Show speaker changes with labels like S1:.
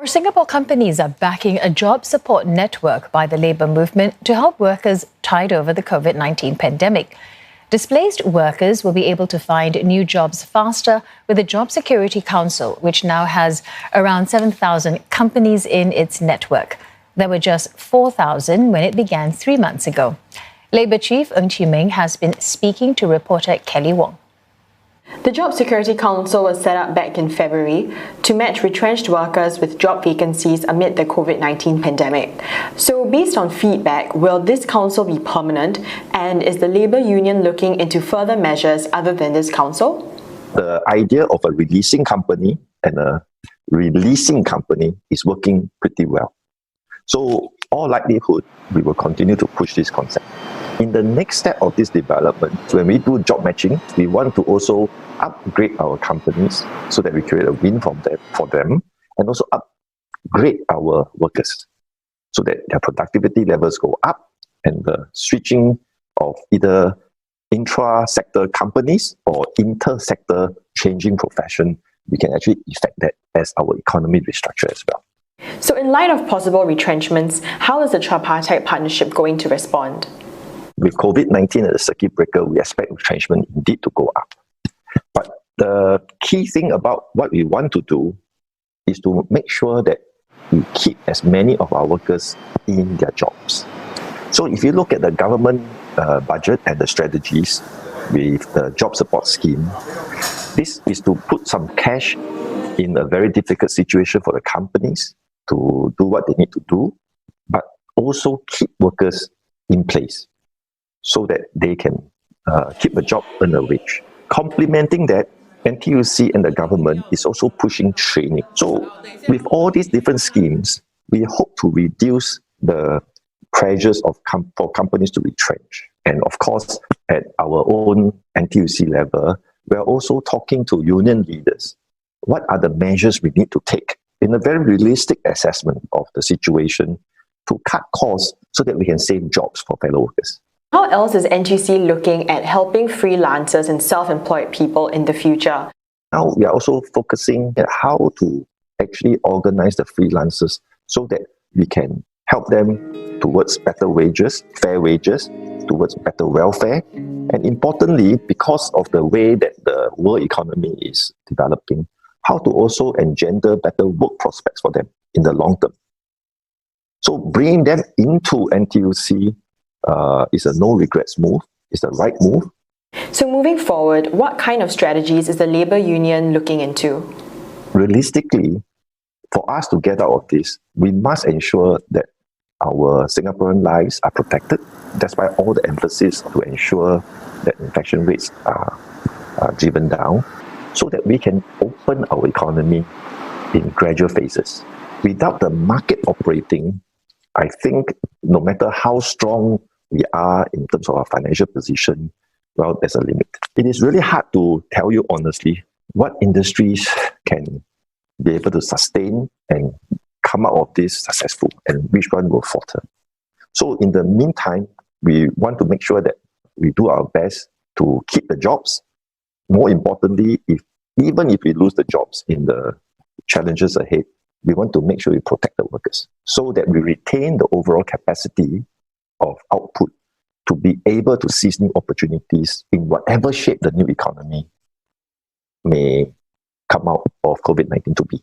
S1: Singapore companies are backing a job support network by the labour movement to help workers tide over the COVID-19 pandemic. Displaced workers will be able to find new jobs faster with the Job Security Council, which now has around 7,000 companies in its network. There were just 4,000 when it began 3 months ago. Labour Chief Ng Chee Meng has been speaking to reporter Kelly Wong.
S2: The Job Security Council was set up back in February to match retrenched workers with job vacancies amid the COVID-19 pandemic. So based on feedback, will this council be permanent, and is the labour union looking into further measures other than this council?
S3: The idea of a releasing company and a releasing company is working pretty well. So all likelihood, we will continue to push this concept. In the next step of this development, when we do job matching, we want to also upgrade our companies so that we create a win for them, and also upgrade our workers so that their productivity levels go up, and the switching of either intra-sector companies or inter-sector changing profession, we can actually effect that as our economy restructure as well.
S2: So in light of possible retrenchments, how is the tripartite partnership going to respond?
S3: With COVID-19 as a circuit breaker, we expect retrenchment indeed to go up. But the key thing about what we want to do is to make sure that we keep as many of our workers in their jobs. So if you look at the government budget and the strategies with the job support scheme, this is to put some cash in a very difficult situation for the companies to do what they need to do, but also keep workers in place so that they can keep a job, earn a wage. Complementing that, NTUC and the government is also pushing training. So with all these different schemes, we hope to reduce the pressures for companies to retrench. And of course, at our own NTUC level, we're also talking to union leaders. What are the measures we need to take in a very realistic assessment of the situation to cut costs so that we can save jobs for fellow workers?
S2: How else is NTUC looking at helping freelancers and self-employed people in the future?
S3: Now we are also focusing on how to actually organize the freelancers so that we can help them towards better wages, fair wages, towards better welfare. And importantly, because of the way that the world economy is developing, how to also engender better work prospects for them in the long term. So bringing them into NTUC is a no-regrets move, is the right move.
S2: So moving forward, what kind of strategies is the labour union looking into?
S3: Realistically, for us to get out of this, we must ensure that our Singaporean lives are protected, despite all the emphasis to ensure that infection rates are driven down, so that we can open our economy in gradual phases. Without the market operating, I think no matter how strong we are in terms of our financial position, well, there's a limit. It is really hard to tell you honestly what industries can be able to sustain and come out of this successful and which one will falter. So in the meantime, we want to make sure that we do our best to keep the jobs. More importantly, even if we lose the jobs in the challenges ahead, we want to make sure we protect the workers so that we retain the overall capacity of output to be able to seize new opportunities in whatever shape the new economy may come out of COVID-19 to be.